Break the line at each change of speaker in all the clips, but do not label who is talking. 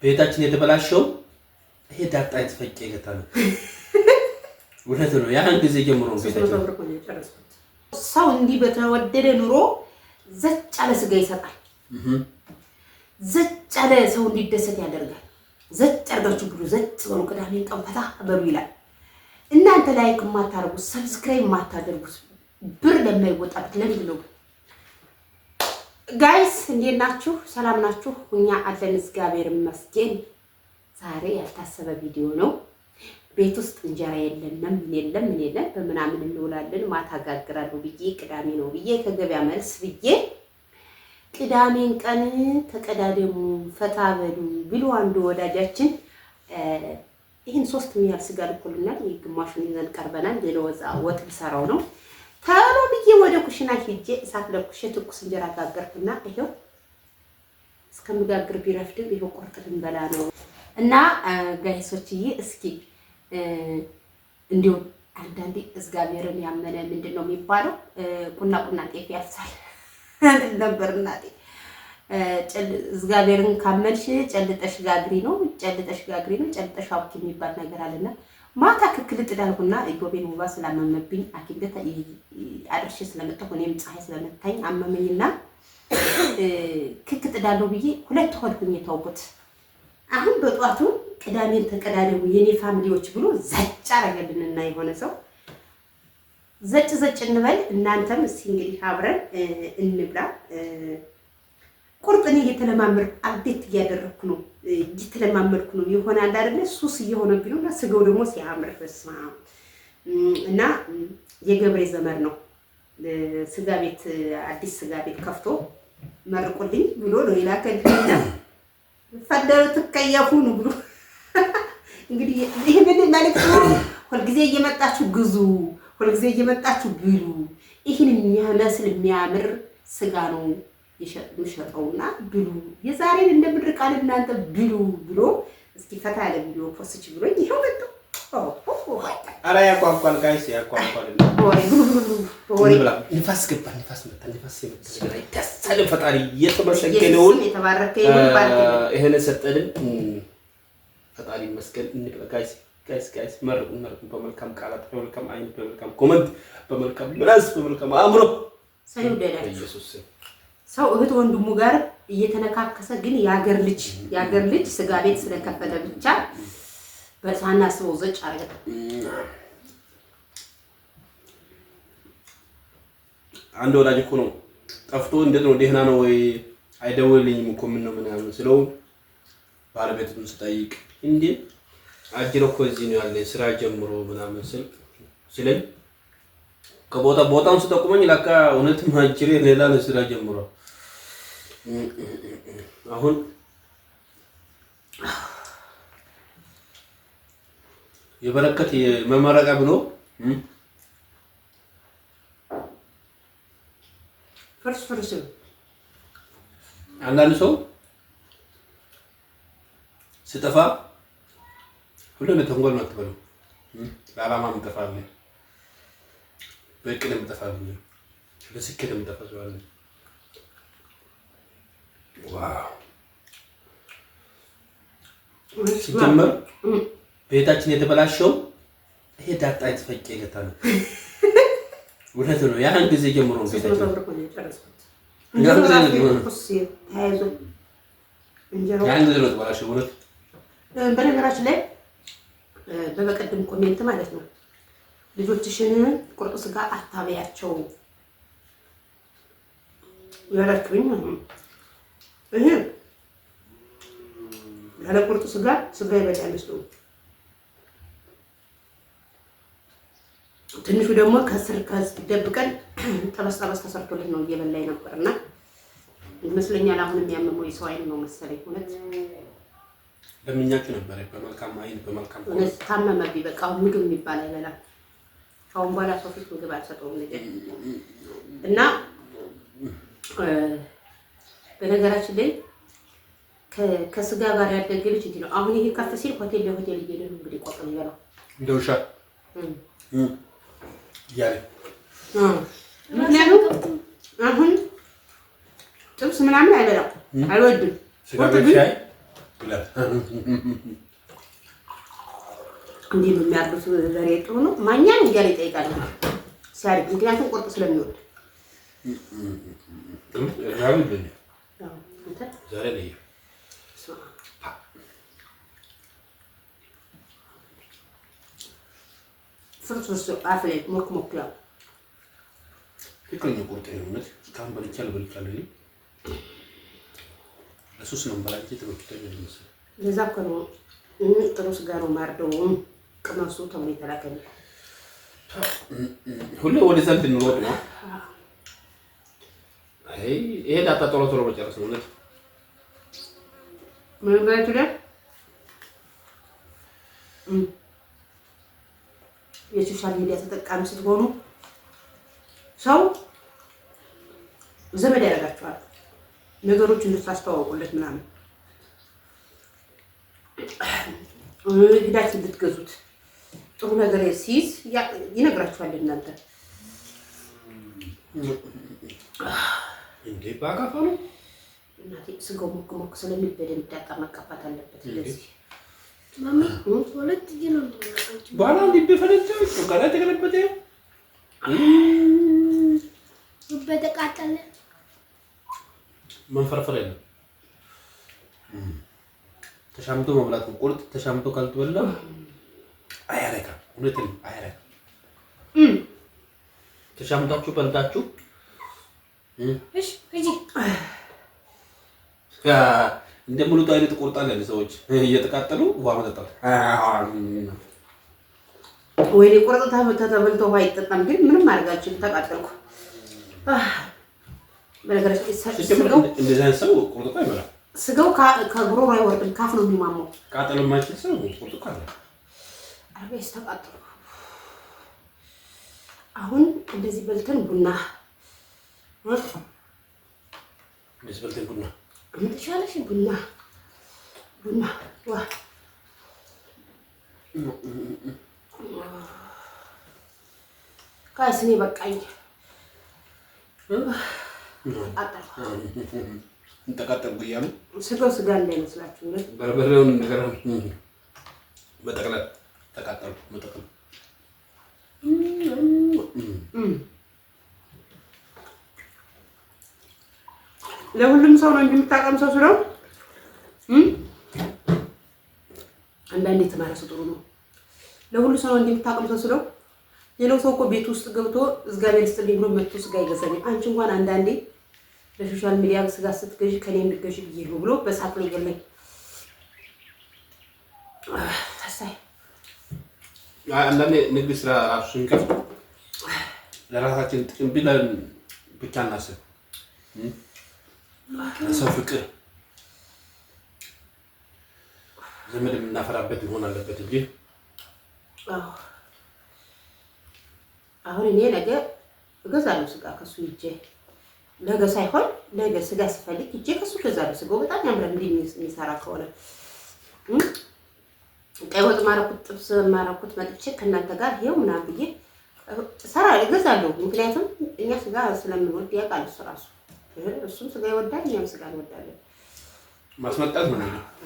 ቤታችን የተበላሸው ይሄ ዳጣ የተፈጨ ይገታ ነው። እውነት ነው። ያን ጊዜ ጀምሮ ነው ቤታችን
ሰው እንዲህ በተወደደ ኑሮ ዘጭ ያለ ስጋ ይሰጣል። ዘጭ ያለ ሰው እንዲደሰት ያደርጋል። ዘጭ አድርጋችሁ ብሉ፣ ዘጭ በሉ፣ ቅዳሜን ቀን ፈታ በሉ ይላል። እናንተ ላይክ የማታደርጉት ሰብስክራይብ የማታደርጉት ብር ለማይወጣበት ለምንድን ነው? ጋይስ እንዴት ናችሁ? ሰላም ናችሁ? እኛ አለን እግዚአብሔር ይመስገን። ዛሬ ያልታሰበ ቪዲዮ ነው። ቤት ውስጥ እንጀራ የለንም፣ ምን የለም በምናምን እንውላለን። ማታ ጋግራለሁ ብዬ ቅዳሜ ነው ብዬ ከገበያ መልስ ብዬ ቅዳሜን ቀን ተቀዳደሙ ፈታ በሉ ብሎ አንዱ ወዳጃችን ይሄን 3 ሚሊዮን ስጋ ልኮልናል። ግማሹን ይዘን ቀርበናል። ለወዛ ወጥ ልሰራው ነው። ታሎ ብዬ ወደ ኩሽና ሄጄ እሳት ለኩሼ ትኩስ እንጀራ ጋገርኩና ይሄው እስከምጋግር ቢረፍድም ይሄው ቁርጥ ልንበላ ነው። እና ጋይሶችዬ እስኪ እንዲሁ አንዳንዴ እግዚአብሔርን ያመነ ምንድነው የሚባለው? ቁና ጤፍ ያፍሳል ነበር እናቴ። እግዚአብሔርን ካመንሽ ጨልጠሽ ጋግሪ ነው፣ ጨልጠሽ አውቂ የሚባል ነገር አለና ማታ ክክል ጥዳልኩና ኢዮቤን ውባ ስላመመብኝ ሐኪም ቤት አድርሼ ስለመጣሁ እኔም ፀሐይ ስለመታኝ አመመኝና ክክ ጥዳለሁ ብዬ 2 ሆልኩኝ የተውኩት። አሁን በጧቱ ቅዳሜን ተቀዳደሙ የኔ ፋሚሊዎች ብሎ ዘጭ አረገልንና የሆነ ሰው ዘጭ እንበል። እናንተም እስኪ እንግዲህ አብረን እንብላ። ቁርጥኔ እየተለማመድኩ አብዴት እያደረኩ ነው፣ እየተለማመድኩ ነው። ይሆናል አይደለ? ሱስ እየሆነብኝ ነው። ስጋው ደግሞ ሲያምር በስማ እና የገብሬ ዘመር ነው። ስጋ ቤት አዲስ ስጋ ቤት ከፍቶ መርቁልኝ ብሎ ነው ይላከልኝና ፈደሩ ትከየፉ ነው ብሎ እንግዲህ ይሄ ምን ማለት ነው? ሁልጊዜ እየመጣችሁ ግዙ፣ ሁልጊዜ እየመጣችሁ ብሉ። ይሄን የሚያመስል የሚያምር ስጋ ነው ይሸጠውና ብሉ። የዛሬን እንደምድርቃል እናንተ ብሉ ብሎ እስኪ ፈታ ያለ ቪዲዮ ፖስት ብሎኝ ይሄው መጣ።
አራ ያቋቋል ጋይስ ያቋቋል።
ወሬ
ብላ ንፋስ ገባ፣ ንፋስ መጣ፣ ንፋስ ይመጣ። ደስታለ ፈጣሪ የተመሰገነውን
የተባረከ ይሁን ባርክ።
ይሄን ሰጠልን ፈጣሪ ይመስገን። እንብላ ጋይስ መርቁ በመልካም ቃላት፣ በመልካም አይን፣ በመልካም ኮሜንት፣ በመልካም ምላስ፣ በመልካም አእምሮ
ሰው ደላል
ኢየሱስ
ሰው እህት ወንድሙ ጋር እየተነካከሰ ግን ያገር ልጅ ስጋ ቤት ስለከፈተ ብቻ በሳናስበው ዘጭ አረገ።
አንድ ወዳጅ እኮ ነው ጠፍቶ እንዴት ነው ደህና ነው ወይ አይደውልልኝም እኮ ምን ነው ምናምን ስለው ባለቤቱን ስጠይቅ እንዴ አጅሮ እኮ እዚህ ነው ያለ ስራ ጀምሮ ምናምን ስለኝ ቦታውን ስጠቁመኝ ለካ እውነትም አጅሬ ሌላ ነው ስራ ጀምሮ አሁን የበረከት የመመረቂያ ብሎ
ፍርስ
አንዳንድ ሰው ስጠፋ ሁሉም ተንጎል ነው ተብሎ ለዓላማ ምጠፋለ በእቅድ ምጠፋለ ለስኬት ምጠፋለ። ዋው ሲጀመር ቤታችን የተበላሸው ይሄ ዳጣ የተፈጨ ይገታ ነው። እውነት ነው። ያን ጊዜ ጀምሮ ነው ቤታችን ያን ጊዜ ነው የተበላሸው። እውነት
በነገራችን ላይ በበቀደም ኮሜንት ማለት ነው ልጆችሽን ቁርጥ ስጋ አታበያቸው ያላችሁኝ ይሄ ያለ ቁርጥ ስጋ ይበላል ነው። ትንሹ ደግሞ ከስር ደብቀን ጠበስ ተሰርቶልን ነው እየበላይ ነበርና ይመስለኛል አሁን የሚያመመው የሰው አይን ነው መሰለኝ። እውነት
ለምኛችሁ ነበር በመልካም አይን በመልካም
እውነት ታመመብኝ። በቃ አሁን ምግብ የሚባል አይበላም። አሁን በኋላ ሰው ፊት ምግብ አልሰጠውም ነገር እና በነገራችን ላይ ከስጋ ጋር ያደገ ልጅ እንዴ ነው። አሁን ይሄ ከፍ ሲል ሆቴል ለሆቴል እየሄደ ነው እንግዲህ ቆጥ ነው ያለው
እንደውሻ ያለ
ምክንያቱም አሁን ጥብስ ምናምን አይበላም አይወድም።
ይላል።
እንዲህ ነው የሚያርዱት። በሬ ጥሩ ነው። ማኛን እያለ ይጠይቃል ሲያድግ፣ ምክንያቱም ቁርጥ ስለሚወድ
ዛሬ ላይ
ፍርፍር አፍ ላይ ሞክ ሞክ ያው
ትክክለኛ ቁርጥ ነው። እስካሁን በልቻለሁ። ለሱስ ነው በላንቺ ተመክቶኝ ነው።
ለዛ እኮ ነው ጥሩ ስጋ ነው ማርደው ቅመሱ ተብሎ የተላከልኝ።
ሁሌ ወደዛ እንድንሮጥ ነው። አይ ይሄ ዳታ ቶሎ ቶሎ መጨረስ ነው።
ምን ማለት ነው? የሶሻል ሚዲያ ተጠቃሚ ስትሆኑ ሰው ዘመድ ያደርጋችኋል። ነገሮች እንድታስተዋውቁለት ምናምን ሂዳችሁ እንድትገዙት ጥሩ ነገር ሲይዝ ይነግራችኋል። እናንተ
እንዴ ባጋፋ ነው
እናቴ ስጋው ሞክ ሞክ ስለሚል በደንብ ዳጣ መቀባት አለበት። ስለዚህ
ማሚ ሁለት ጊዜ ነው
ባላ እንዴ ፈለጨው ጮጋራ ተገለበጠ
በተቃጠለ
መንፈርፈር የለም። ተሻምቶ መብላት ቁርጥ ተሻምቶ ካልተበላ አያረካም። እውነትም አያረካም። ተሻምታችሁ በልታችሁ
እሺ እጂ
እንደምሉት አይነት ቁርጣለን ሰዎች እየተቃጠሉ ውሃ መጠጣት
ወይኔ ቁርጥ ተበልቶ ውሃ አይጠጣም። ግን ምንም አድርጋችሁ ተቃጠልኩ። በነገራችን ስጋው
እንደዛ ሰው ቁርጥ አይበላም።
ስጋው ከጉሮሮ አይወርድም፣ ካፍ ነው የሚማመው።
ቃጠሎ ማይችል ሰው ቁርጥ ካለ
አርጋይስ ተቃጠሉ። አሁን እንደዚህ በልተን ቡና እንተሻለሽ ቡና ዋ ካስኔ በቃኝ።
እንተቃጠልኩ እያሉ
ስጋው ስጋ እንዳይመስላችሁ ነው።
በርበሬውን ነገር በጠቅላላ ተቃጠሉ። መጠቅም
ለሁሉም ሰው ነው እንደምታቀምሰው ስለው አንዳንዴ የተማረ ሰው ጥሩ ነው። ለሁሉ ሰው ነው እንደምታቀምሰው ስለው ሌላው ሰው እኮ ቤት ውስጥ ገብቶ እግዚአብሔር ይስጥልኝ ብሎ መጥቶ ስጋ ይገዛኛል። አንቺ እንኳን አንዳንዴ ለሶሻል ሚዲያ ስጋ ስትገዢ ከኔ እንድገዢ ብዬ ነው ብሎ በሳቅ ላይ ገለኝ። ታሳይ
አንዳንዴ ንግድ ስራ ራሱ ስንከፍት ለራሳችን ጥቅም ብለን ብቻ እናስብ። ለሰው ፍቅር ዘመድ የምናፈራበት መሆን አለበት እንጂ
አሁን እኔ ነገ እገዛለሁ ስጋ ከሱ ሂጄ ነገ ሳይሆን ነገ ስጋ ስፈልግ ሂጄ ከሱ እገዛለሁ። ስጋው በጣም ያምራል እንዴ የሚሰራ ከሆነ ቀይ ወጥ ማረኩት፣ ጥብስ ማረኩት መጥቼ ከእናንተ ጋር ይሄው ምናምን ብዬ እገዛለሁ። ምክንያቱም እኛ ስጋ ስለምንወድ ያውቃል እሱ ራሱ። እሱም ስጋ ይወዳል፣ እኛም ስጋ እንወዳለን።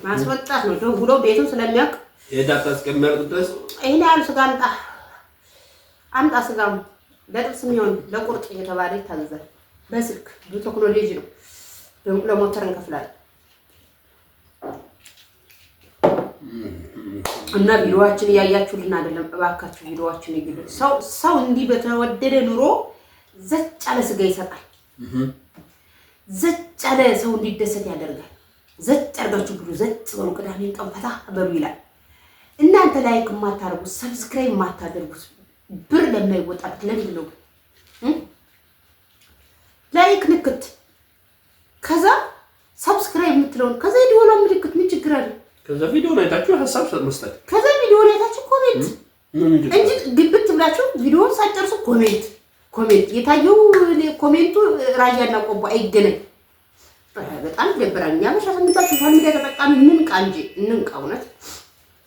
ማስወጣት ነው ደውሎ ቤቱን ስለሚያውቅ
የዳታ እስከሚያልቅ ድረስ
ይሄን ያህል ስጋ አምጣ ስጋም ለጥብስ የሚሆን ለቁርጥ እየተባለ ይታዘዛል። በስልክ በቴክኖሎጂ ነው። ለሞተር እንከፍላለን እና ቪዲዮዋችን እያያችሁልን አይደለም። እባካችሁ ቪዲዮዋችን ይግዱ። ሰው እንዲህ በተወደደ ኑሮ ዘጭ ያለ ስጋ ይሰጣል። ዘጭ ያለ ሰው እንዲደሰት ያደርጋል። ዘጭ አድርጋችሁ ብሉ፣ ዘጭ በሉ፣ ቅዳሜን ቀን ፈታ በሉ ይላል። እናንተ ላይክ የማታደርጉት ሰብስክራይብ የማታደርጉት ብር ለማይወጣበት ለምንድን ነው? ላይክ ንክት ከዛ ሰብስክራይብ የምትለውን ከዛ የደወሏ ምልክት ምን ችግር አለ?
ከዛ ቪዲዮ አይታችሁ ሀሳብ መስጠት
ከዛ ቪዲዮ አይታችሁ ኮሜንት እንጂ ግብት ብላችሁ ቪዲዮውን ሳጨርሱ ኮሜንት የታየው ኮሜንቱ ራያና ቆቦ አይገናኝ። በጣም ይደብራል። እኛ በሻሰንታችሁ ፋሚሊ ተጠቃሚ እንንቃ እውነት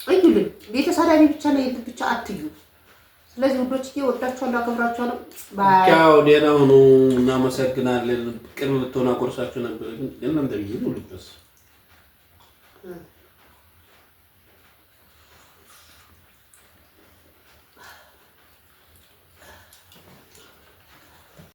አይደለም። ቤተሰዳቢ ብቻ ነው ብቻ አትዩ። ስለዚህ ውዶች ወዳችኋለሁ፣ አከብራችኋለሁ። ባይ
ቻው። ደህና ሁኑ። እናመሰግናለን። ቅርብ ብትሆኑ አቆርሳችሁ ነበር ግን እናንተ ብዬ ነው ልጅ